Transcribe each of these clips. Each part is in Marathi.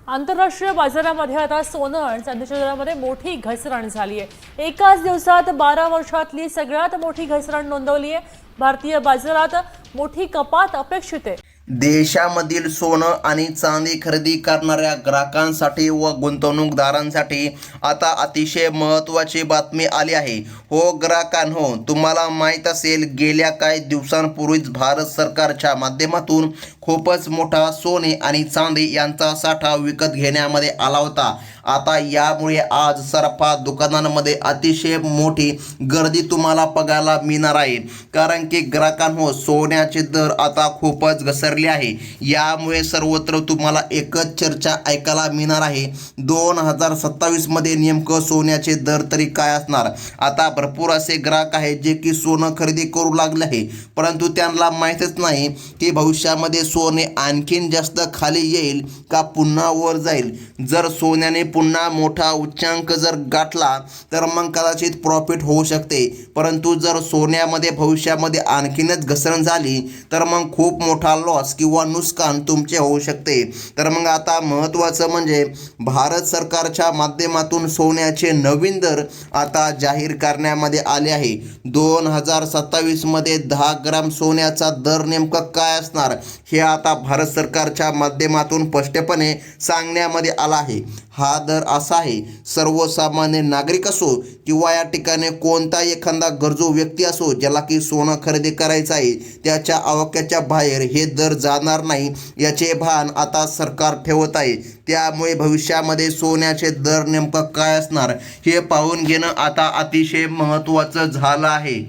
आंतरराष्ट्रीय बाजारामध्ये आता सोनं आणि चांदीच्या दरामध्ये मोठी घसरण झाली आहे। एकाच दिवसात 12 वर्षातली सगळ्यात मोठी घसरण नोंदवली आहे। भारतीय बाजारात मोठी कपात अपेक्षित आहे। देशामधील सोनं आणि चांदी खरेदी करणाऱ्या ग्राहकांसाठी व गुंतवणूकदारांसाठी आता अतिशय महत्त्वाची बातमी आली आहे। हो ग्राहकांनो, तुम्हाला माहीत असेल गेल्या काही दिवसांपूर्वीच भारत सरकारच्या माध्यमातून खूपच मोठा सोने आणि चांदी यांचा साठा विकत घेण्यामध्ये आला होता। आता यामुळे आज सराफा दुकानांमध्ये अतिशय मोठी गर्दी तुम्हाला बघायला मिळणार आहे, कारण की ग्राहकांनो सोन्याचे दर आता खूपच घसरले आहे। यामुळे सर्वत्र तुम्हाला एकच चर्चा ऐकायला मिळणार आहे, 2027 मध्ये नेमकं सोन्याचे दर तरी काय असणार। आता भरपूर असे ग्राहक आहेत जे की सोनं खरेदी करू लागले आहे, परंतु त्यांना माहीतच नाही की भविष्यामध्ये सोने आणखीन जास्त खाली येईल का पुन्हा वर जाईल। जर सोन्याने पुन्हा मोठा उच्चांक जर गाठला तर मग कदाचित प्रॉफिट होऊ शकते, परंतु जर सोन्यामध्ये भविष्यामध्ये आणखीनच घसरण झाली तर मग खूप मोठा लॉस किंवा नुकसान तुमचे होऊ शकते। तर मग आता महत्त्वाचं म्हणजे भारत सरकारच्या माध्यमातून सोन्याचे नवीन दर आता जाहीर करण्यामध्ये आले आहे। 2027 मध्ये 10 ग्राम सोन्याचा दर नेमका काय असणार हे आता भारत सरकारच्या माध्यमातून स्पष्टपणे सांगण्यामध्ये आला आहे। हा दर असा आहे, सर्वसामान्य नागरिक असो किंवा या ठिकाणी कोणता एखादा गरजू व्यक्ती असो ज्याला की सोनं खरेदी करायचं आहे, त्याच्या आवाक्याच्या बाहेर हे दर जाणार नाही याचे भान आता सरकार ठेवत आहे। त्यामुळे भविष्यामध्ये सोन्याचे दर नेमकं काय असणार हे पाहून घेणं आता अतिशय महत्त्वाचं झालं आहे।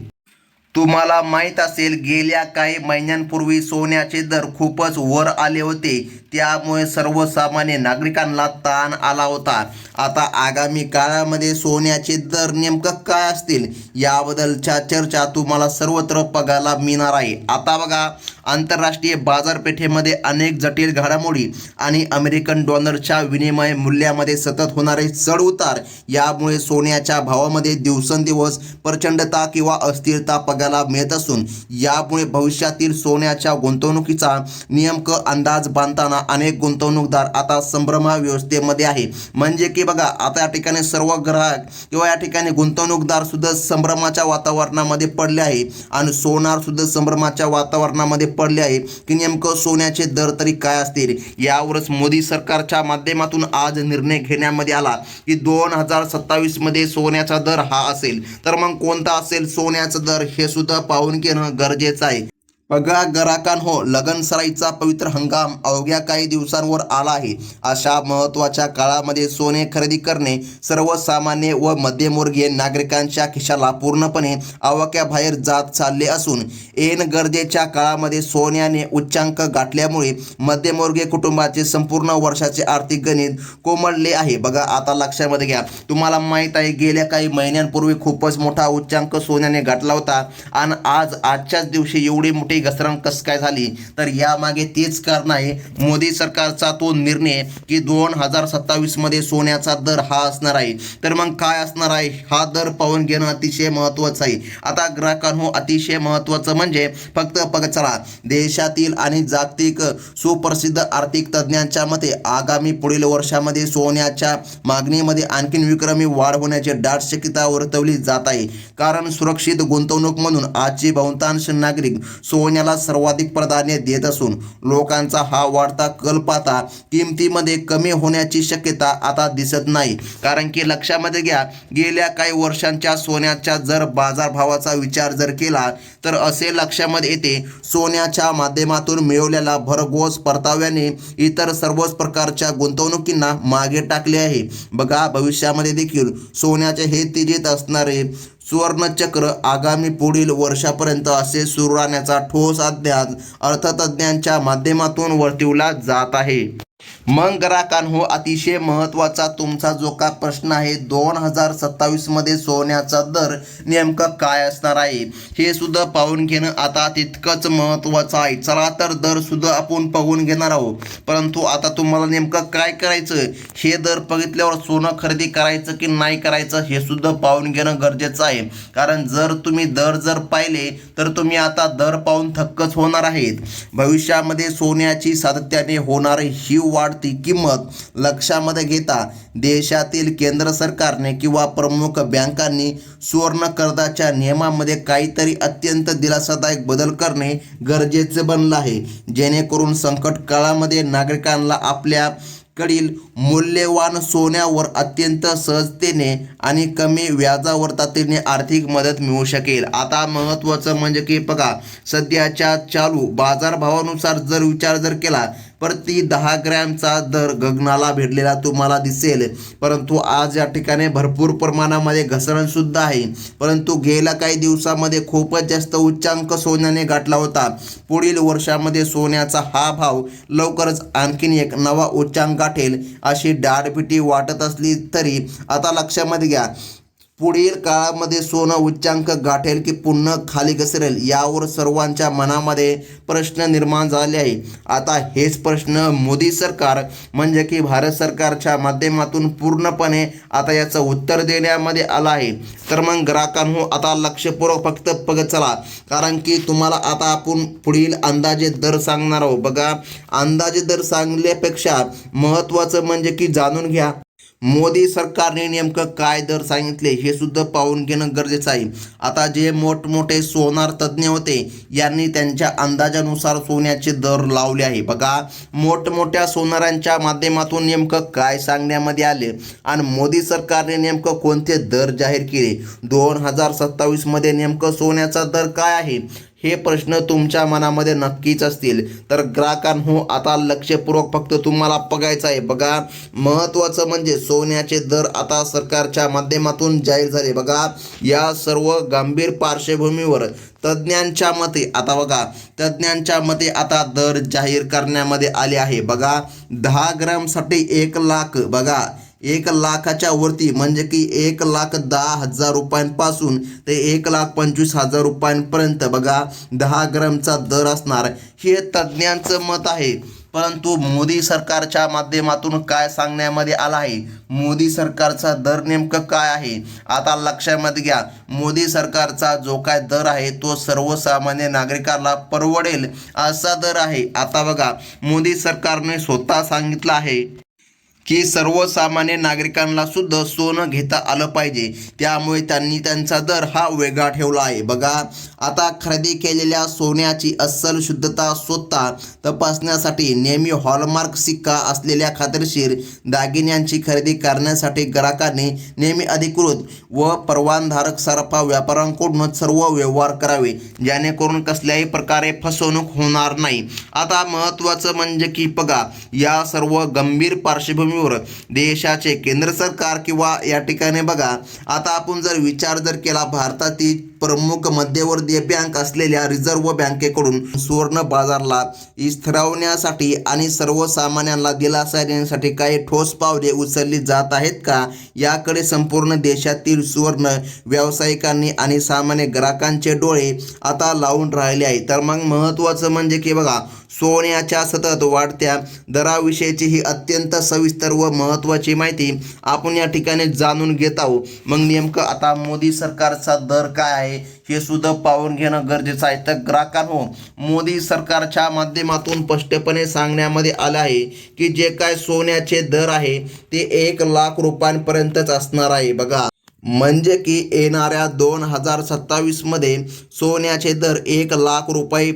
तुम्हाला माहीत असेल गेल्या काही महिन्यांपूर्वी सोन्याचे दर खूपच वर आले होते, त्यामुळे सर्वसामान्य नागरिकांना ताण आला होता। आता आगामी काळामध्ये सोन्याचे दर नेमकं काय असतील याबद्दलच्या चर्चा तुम्हाला सर्वत्र बघायला मिळणार आहे। आता बघा, आंतरराष्ट्रीय बाजारपेठेमध्ये अनेक जटिल घडामोडी आणि अमेरिकन डॉलरच्या विनिमय मूल्यामध्ये सतत होणारे चढ उतार यामुळे सोन्याच्या भावामध्ये दिवसेंदिवस प्रचंडता किंवा अस्थिरता बघायला मिळत असून यामुळे भविष्यातील सोन्याच्या गुंतवणुकीचा नेमकं अंदाज बांधताना अनेक गुंतवणूकदार आता संभ्रमावस्थेमध्ये आहे। म्हणजे की बघा, आता या ठिकाणी सर्व ग्राहक किंवा या ठिकाणी गुंतवणूकदार सुद्धा संभ्रमाच्या वातावरणामध्ये पडले आहे आणि सोनार सुद्धा संभ्रमाच्या वातावरणामध्ये पडले आहे की नेमकं सोन्याचे दर तरी काय असतील। यावरच मोदी सरकारच्या माध्यमातून आज निर्णय घेण्यामध्ये आला की 2027 मध्ये सोन्याचा दर हा असेल। तर मग कोणता असेल सोन्याचा दर हे सुद्धा पाहून घेणं गरजेचं आहे। बघा ग्राहकांनो, लगनसराईचा पवित्र हंगाम अवघ्या काही दिवसांवर आला आहे। अशा महत्त्वाच्या काळामध्ये सोने खरेदी करणे सर्वसामान्य व मध्यमवर्गीय नागरिकांच्या खिशाला पूर्णपणे आवाक्याबाहेर जात चालले असून ऐन गरजेच्या काळामध्ये सोन्याने उच्चांक गाठल्यामुळे मध्यमवर्गीय कुटुंबाचे संपूर्ण वर्षाचे आर्थिक गणित कोमळले आहे। बघा आता लक्षामध्ये घ्या, तुम्हाला माहीत आहे गेल्या काही महिन्यांपूर्वी खूपच मोठा उच्चांक सोन्याने गाठला होता आणि आजच्याच दिवशी एवढी मोठी घसरण कस काय झाली, तर यामागे तेच कारण आहे मोदी सरकारचा तो निर्णय की 2027 मध्ये सोन्याचा दर हा असणार आहे। तर मग काय असणार आहे हा दर पाहून घेणं अतिशय महत्त्वाचं आहे। आता ग्राहकांनो, अतिशय महत्त्वाचं म्हणजे फक्त चला, देशातील आणि जागतिक सुप्रसिद्ध आर्थिक तज्ज्ञांच्या मते आगामी पुढील वर्षामध्ये सोन्याच्या मागणीमध्ये आणखीन विक्रमी वाढ होण्याची दाट शक्यता वर्तवली जात आहे, कारण सुरक्षित गुंतवणूक म्हणून आजचे बहुतांश नागरिक सोन्याला सर्वाधिक प्राधान्य देत असून लोकांचा हा वाढता कल पाहता किमतीमध्ये कमी होण्याची शक्यता आता दिसत नाही। कारण की लक्षामध्ये घ्या, गेल्या काही वर्षांच्या सोन्याच्या जर बाजारभावाचा विचार जर केला तर असे लक्षामध्ये येते सोन्याच्या माध्यमातून मिळवलेला भरघोस परताव्याने इतर सर्वच प्रकारच्या गुंतवणुकींना मागे टाकले आहे। बघा, भविष्यामध्ये देखील सोन्याचे हे तेजीत असणारे सुवर्णचक्र आगामी पुढील वर्षापर्यंत असे सुरू राहण्याचा ठोस अंदाज अर्थतज्ज्ञांच्या माध्यमातून वर्तविला जात आहे। मग ग्राहकांनो, अतिशय महत्त्वाचा तुमचा जो का प्रश्न आहे 2027 मध्ये सोन्याचा दर नेमका काय असणार आहे हे सुद्धा पाहून घेणं आता तितकंच महत्त्वाचं आहे। चला तर दर सुद्धा आपण पाहून घेणार आहोत, परंतु आता तुम्हाला नेमकं काय करायचं हे दर बघितल्यावर सोनं खरेदी करायचं की नाही करायचं हे सुद्धा पाहून घेणं गरजेचं आहे। कारण जर तुम्ही दर जर पाहिले तर तुम्ही आता दर पाहून थक्कच होणार आहेत। भविष्यामध्ये सोन्याची सातत्याने होणारी ही वाढती किंमत लक्षामध्ये घेता देशातील केंद्र सरकारने किंवा प्रमुख बँकांनी सुवर्ण कर्जाच्या नियमामध्ये काहीतरी अत्यंत दिलासादायक बदल करणे गरजेचे बनलं आहे, जेणेकरून संकट काळामध्ये नागरिकांना आपल्या कडील मूल्यवान सोन्यावर अत्यंत सहजतेने आणि कमी व्याजावर तातडीने आर्थिक मदत मिळू शकेल। आता महत्त्वाचं म्हणजे की बघा, सध्याच्या चालू बाजारभावानुसार जर विचार केला प्रति 10 ग्रॅमचा दर गगनाला भिडलेला तुम्हाला दिसेल, परंतु आज या ठिकाणी भरपूर प्रमाणामध्ये घसरण सुद्धा आहे। परंतु गेल्या काही दिवसामध्ये खूपच जास्त उच्चांक सोन्याने गाठला होता। पुढील वर्षामध्ये सोन्याचा हा भाव लवकरच आणखीन एक नवा उच्चांक गाठेल अशी डाळपिटी वाटत असली तरी आता लक्षामध्ये घ्या, पुढील काळामध्ये सोनं उच्चांक गाठेल की पुन्हा खाली घसरेल यावर सर्वांच्या मनामध्ये प्रश्न निर्माण झाले आहे। आता हेच प्रश्न मोदी सरकार म्हणजे की भारत सरकारच्या माध्यमातून पूर्णपणे आता याचं उत्तर देण्यामध्ये आलं आहे। तर मग ग्राहकांनो आता लक्षपूर्वक फक्त बघत चला, कारण की तुम्हाला आता आपण पुढील अंदाजे दर सांगणार आहोत। बघा, अंदाजे दर सांगण्यापेक्षा महत्त्वाचं म्हणजे की जाणून घ्या मोदी सरकारने नेमकं काय दर सांगितले हे सुद्धा पाहून घेणं गरजेचं आहे। आता जे मोठमोठे सोनार तज्ज्ञ होते यांनी त्यांच्या अंदाजानुसार सोन्याचे दर लावले आहे। बघा, मोठमोठ्या सोनारांच्या माध्यमातून नेमकं काय सांगण्यामध्ये आले आणि मोदी सरकारने नेमकं कोणते दर जाहीर केले, 2027 मध्ये नेमकं सोन्याचा दर काय आहे हे प्रश्न तुमच्या मनामध्ये नक्कीच असतील। तर ग्राहकांनो आता लक्षपूर्वक फक्त तुम्हाला बघायचं आहे। बघा, महत्त्वाचं म्हणजे सोन्याचे दर आता सरकारच्या माध्यमातून जाहीर झाले। बघा, या सर्व गंभीर पार्श्वभूमीवर तज्ज्ञांच्या मते आता दर जाहीर करण्यामध्ये आले आहे। बघा, 10 ग्रॅमसाठी 1 लाख, बघा 1 लाखाच्या वरती म्हणजे की 1,10,000 रुपयांपासून ते 1,25,000 रुपयांपर्यंत बघा 10 ग्रॅमचा दर असणार, हे तज्ज्ञांचं मत आहे। परंतु मोदी सरकारच्या माध्यमातून काय सांगण्यामध्ये आलं आहे, मोदी सरकारचा दर नेमकं काय आहे आता लक्षामध्ये घ्या। मोदी सरकारचा जो काय दर आहे तो सर्वसामान्य नागरिकाला परवडेल असा दर आहे। आता बघा, मोदी सरकारने स्वतः सांगितलं आहे की सर्वसामान्य नागरिकांना सुद्धा सोनं घेता आलं पाहिजे, त्यामुळे त्यांनी त्यांचा दर हा वेगळा ठेवला आहे। बघा, आता खरेदी केलेल्या सोन्याची अस्सल शुद्धता स्वतः तपासण्यासाठी नेहमी हॉलमार्क सिक्का असलेल्या खात्रीशीर दागिन्यांची खरेदी करण्यासाठी ग्राहकांनी नेहमी अधिकृत व परवानाधारक सराफा व्यापाऱ्यांकडून सर्व व्यवहार करावे, जेणेकरून कसल्याही प्रकारे फसवणूक होणार नाही। आता महत्त्वाचं म्हणजे की बघा, या सर्व गंभीर पार्श्वभूमी देशाचे केंद्र सरकार किंवा या ठिकाणी बघा, आता आपण जर विचार केला भारतातील प्रमुख मध्यवर्ती बँक असलेल्या रिझर्व्ह बँकेकडून सुवर्ण बाजाराला स्थिरवण्यासाठी आणि सर्वसामान्यांना दिलासा देण्यासाठी काही ठोस पावले उचलली जात आहेत का, याकडे संपूर्ण देशातील सुवर्ण व्यावसायिकांनी आणि सामान्य ग्राहकांचे डोळे आता लावून राहिले आहेत। तर मग महत्त्वाचं म्हणजे की बघा, सोन्याच्या सतत वाढत्या दराविषयीची ही अत्यंत सविस्तर व महत्त्वाची माहिती आपण या ठिकाणी जाणून घेत आहोत। मग नेमकं आता मोदी सरकारचा दर काय आहे हे सुद्धा पाहून घेणं गरजेचं आहे। तर ग्राहकांनो, मोदी सरकारच्या माध्यमातून स्पष्टपणे सांगण्यामध्ये आलं आहे की जे काय सोन्याचे दर आहे ते 1 लाख रुपयांपर्यंतच असणार आहे। बघा, म्हणजे की येणाऱ्या 2027 मध्ये सोन्याचे दर 1 लाख रुपये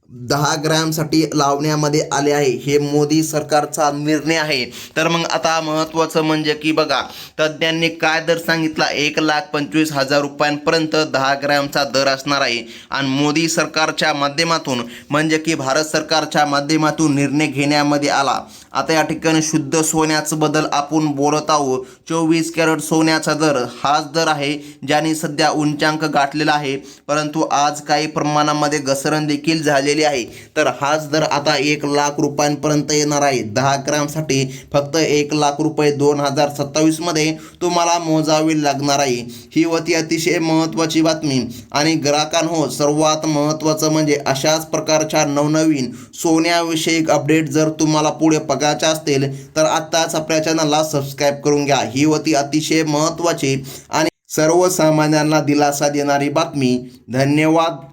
10 ग्रॅमसाठी लावण्यामध्ये आले आहे, हे मोदी सरकारचा निर्णय आहे। तर मग आता महत्त्वाचं म्हणजे की बघा, तज्ज्ञांनी काय दर सांगितला, 1,25,000 रुपयांपर्यंत 10 ग्रॅमचा दर असणार आहे आणि मोदी सरकारच्या माध्यमातून म्हणजे की भारत सरकारच्या माध्यमातून निर्णय घेण्यामध्ये आला। आता या ठिकाणी शुद्ध सोन्याचं बद्दल आपण बोलत आहोत। 24 कॅरेट सोन्याचा दर हाच दर आहे ज्याने सध्या उच्चांक गाठलेला आहे, परंतु आज काही प्रमाणामध्ये घसरण देखील झालेली आहे। तर हाच दर आता 1 लाख रुपयांपर्यंत येणार आहे। 10 ग्रॅमसाठी फक्त 1 लाख रुपये 2027 मध्ये तुम्हाला मोजावे लागणार आहे। ही होती अतिशय महत्त्वाची बातमी। आणि ग्राहकांनो, सर्वात महत्त्वाचं म्हणजे अशाच प्रकारच्या नवनवीन सोन्याविषयक अपडेट जर तुम्हाला पुढे बघायचे असतील तर आत्ताच आपल्या चॅनलला सबस्क्राईब करून घ्या। ही होती अतिशय महत्त्वाची आणि सर्वसामान्यांना दिलासा देणारी बातमी। धन्यवाद।